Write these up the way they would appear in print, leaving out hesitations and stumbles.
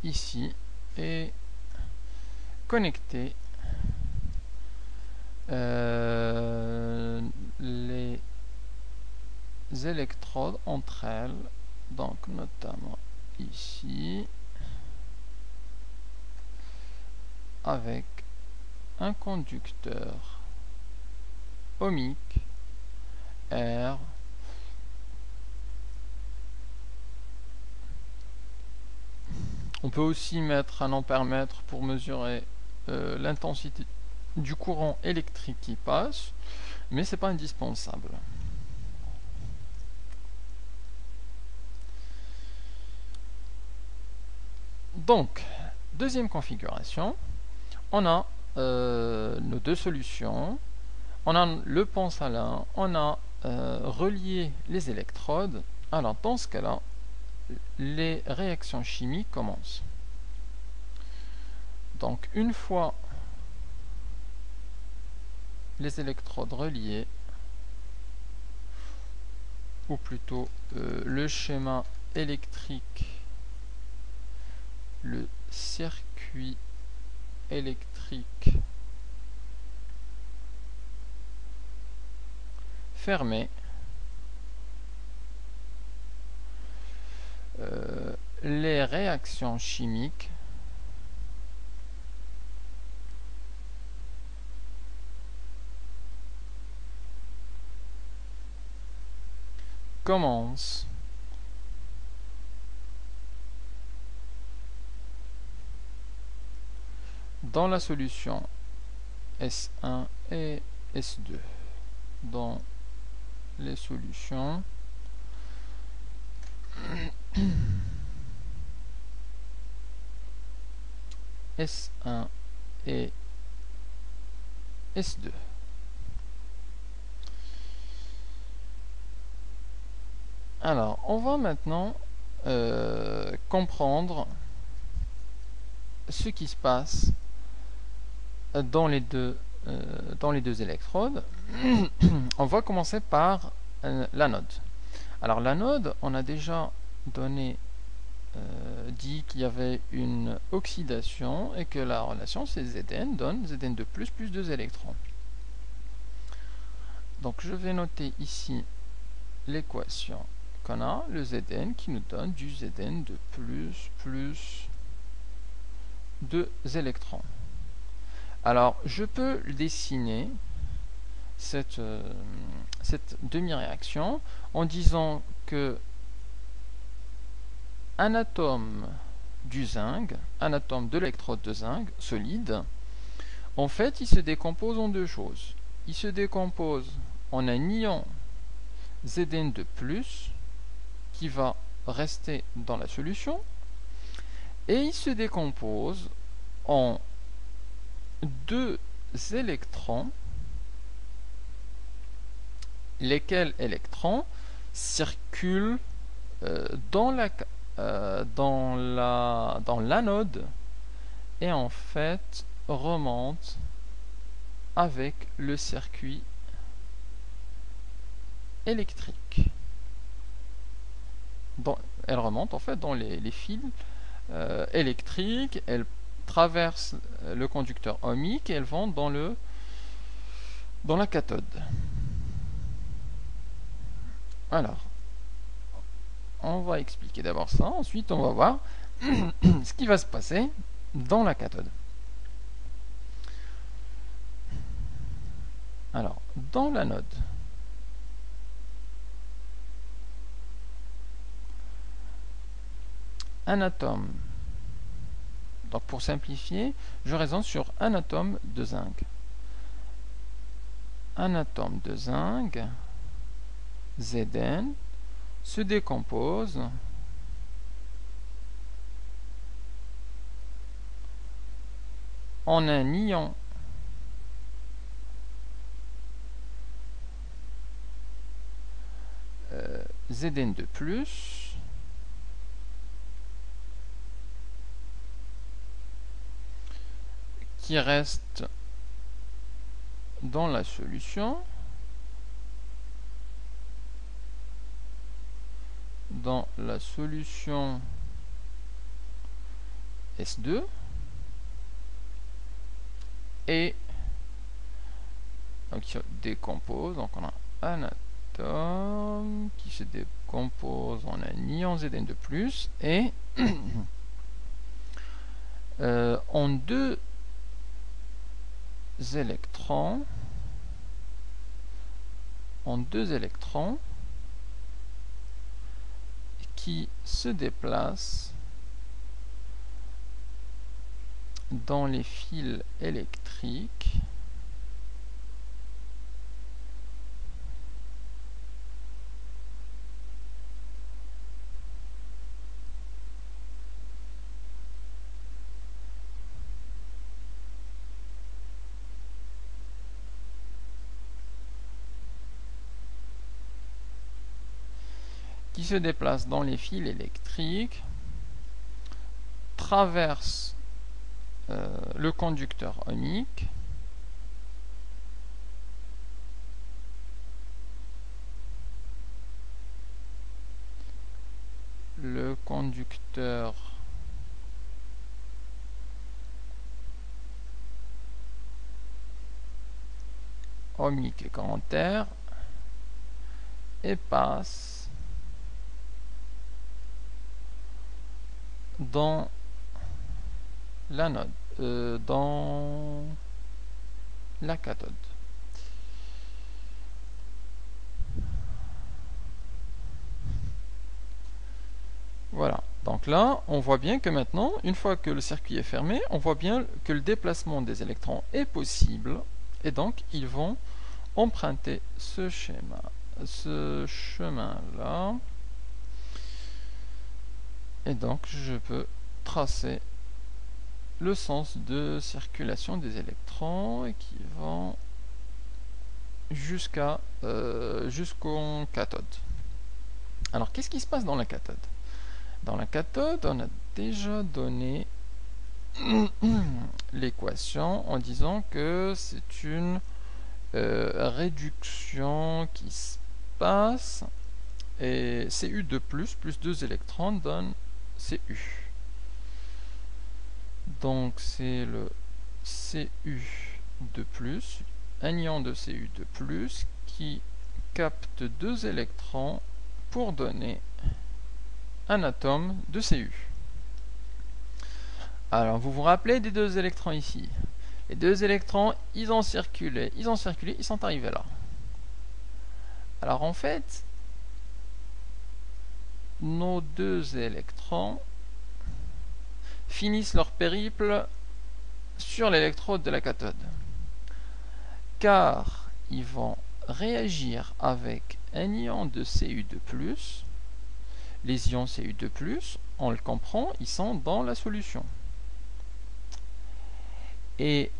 ici et connecter les électrodes entre elles, donc notamment ici avec un conducteur ohmique R. On peut aussi mettre un ampèremètre pour mesurer l'intensité du courant électrique qui passe, mais c'est pas indispensable. Donc, deuxième configuration, on a nos deux solutions, on a le pont salin, on a relié les électrodes. Alors dans ce cas-là, les réactions chimiques commencent. Donc une fois les électrodes reliées, ou plutôt le schéma électrique, le circuit électrique fermé, les réactions chimiques commencent dans la solution S1 et S2. Dans les solutions S1 et S2. Alors, on va maintenant comprendre ce qui se passe dans les deux électrodes. On va commencer par l'anode. Alors l'anode, on a déjà dit qu'il y avait une oxydation et que la relation c'est Zn donne Zn de plus 2 électrons. Donc je vais noter ici l'équation qu'on a, le Zn qui nous donne du Zn de plus 2 électrons. Alors je peux dessiner cette demi-réaction en disant que un atome du zinc, un atome de l'électrode de zinc solide, en fait il se décompose en deux choses. Il se décompose en un ion Zn de plus qui va rester dans la solution, et il se décompose en deux électrons, lesquels électrons circulent dans l'anode et en fait remontent avec le circuit électrique. Elles remontent en fait dans les fils électriques, elles traversent le conducteur ohmique et elles vont dans la cathode. Alors, on va expliquer d'abord ça, ensuite on va voir ce qui va se passer dans la cathode. Alors, dans l'anode, un atome, donc pour simplifier, je raisonne sur un atome de zinc. Un atome de zinc, Zn, se décompose en un ion Zn de plus qui reste dans la solution, S2 et donc, il se décompose. Donc on a un atome qui se décompose en un ion Zn de plus et en deux électrons qui se déplacent dans les fils électriques traversent le conducteur ohmique et grand R et passe dans l'anode, dans la cathode. Voilà, donc là on voit bien que maintenant, une fois que le circuit est fermé, on voit bien que le déplacement des électrons est possible et donc ils vont emprunter ce chemin là, et donc je peux tracer le sens de circulation des électrons et qui vont jusqu'en cathode. Alors qu'est-ce qui se passe dans la cathode? Dans la cathode, on a déjà donné l'équation en disant que c'est une réduction qui se passe et Cu2 plus 2 électrons donne Cu. Donc c'est le Cu2 plus, un ion de Cu2 plus qui capte 2 électrons pour donner un atome de Cu. Alors vous vous rappelez des 2 électrons ici? Les 2 électrons, ils ont circulé, ils sont arrivés là. Alors en fait, nos 2 électrons finissent leur périple sur l'électrode de la cathode, car ils vont réagir avec un ion de Cu2+. Les ions Cu2+, on le comprend, ils sont dans la solution. Et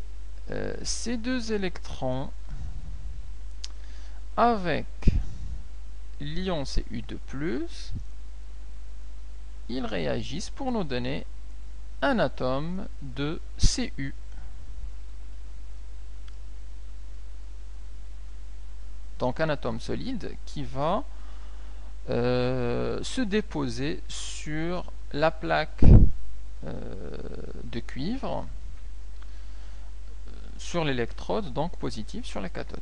ces 2 électrons avec l'ion Cu2+, ils réagissent pour nous donner un atome de Cu. Donc un atome solide qui va se déposer sur la plaque de cuivre, sur l'électrode, donc positive sur la cathode.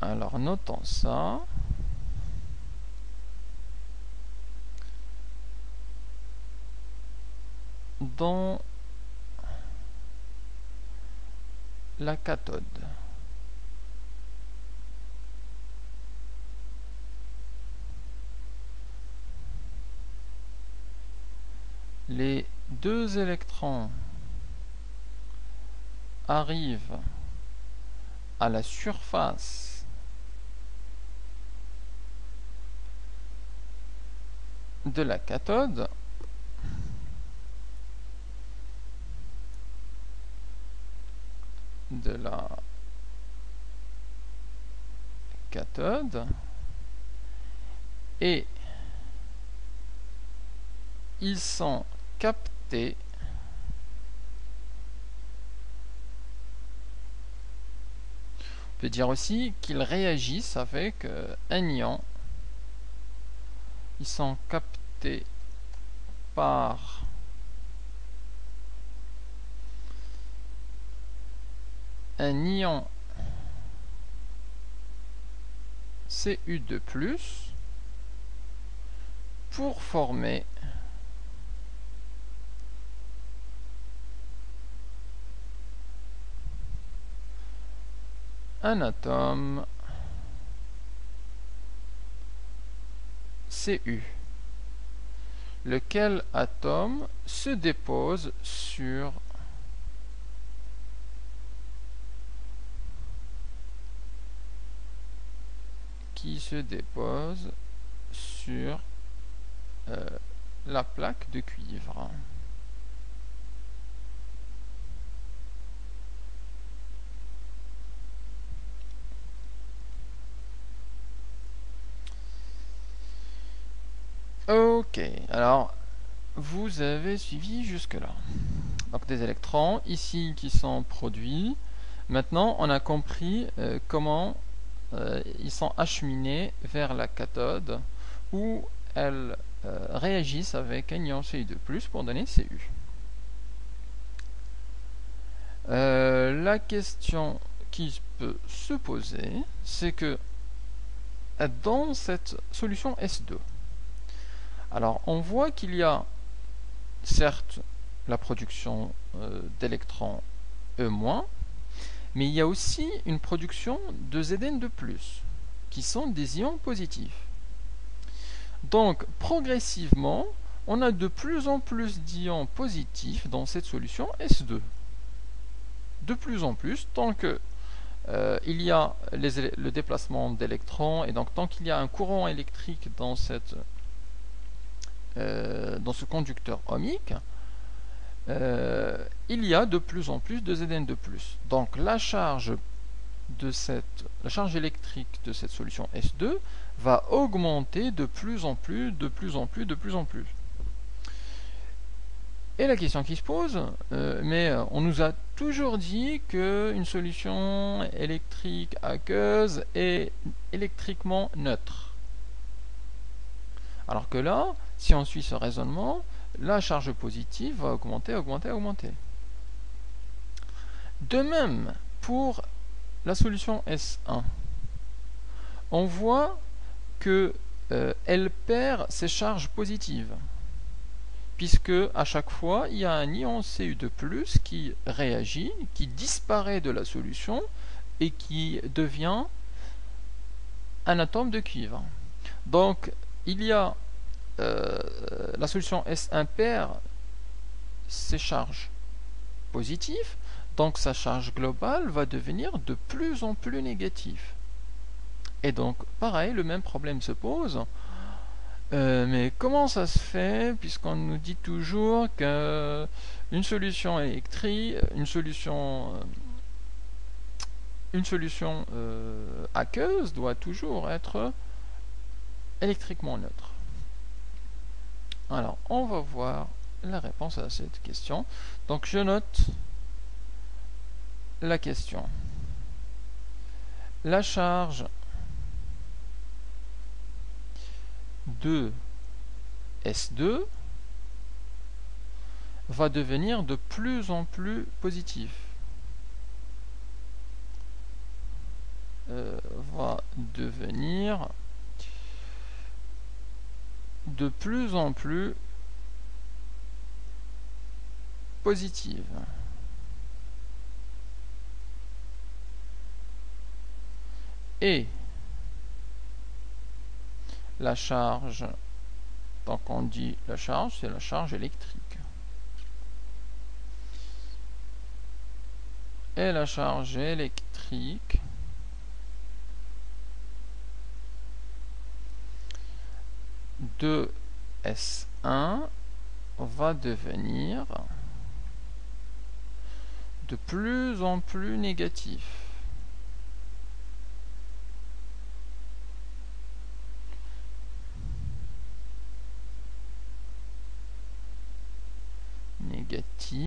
Alors notons ça. Dans la cathode, les 2 électrons arrivent à la surface de la cathode et ils sont captés on peut dire aussi qu'ils réagissent avec un ion. Ils sont captés affecté par un ion Cu2+, pour former un atome Cu, lequel atome se dépose sur la plaque de cuivre. Ok, alors vous avez suivi jusque-là. Donc des électrons ici qui sont produits. Maintenant, on a compris comment ils sont acheminés vers la cathode où elles réagissent avec un ion Cu2+ pour donner Cu. La question qui peut se poser, c'est que dans cette solution S2, alors on voit qu'il y a certes la production d'électrons E-, mais il y a aussi une production de Zn2+, qui sont des ions positifs. Donc, progressivement, on a de plus en plus d'ions positifs dans cette solution S2. De plus en plus, tant que il y a le déplacement d'électrons, et donc tant qu'il y a un courant électrique dans ce conducteur ohmique, il y a de plus en plus de Zn2+. Donc la charge électrique de cette solution S2 va augmenter de plus en plus. Et la question qui se pose, mais on nous a toujours dit qu'une solution électrique aqueuse est électriquement neutre. Alors que là, si on suit ce raisonnement, la charge positive va augmenter. De même, pour la solution S1, on voit que elle perd ses charges positives, puisque à chaque fois, il y a un ion Cu2+ qui réagit, qui disparaît de la solution et qui devient un atome de cuivre. Donc, il y a la solution S1 perd ses charges positives, donc sa charge globale va devenir de plus en plus négative. Et donc, pareil, le même problème se pose. Mais comment ça se fait, puisqu'on nous dit toujours qu'une solution électrique, une solution aqueuse doit toujours être électriquement neutre. Alors, on va voir la réponse à cette question. Donc, je note la question. La charge de S2 va devenir de plus en plus positive. Va devenir de plus en plus positive. Et la charge, donc on dit la charge, c'est la charge électrique. Et la charge électrique de S1 va devenir de plus en plus négatif.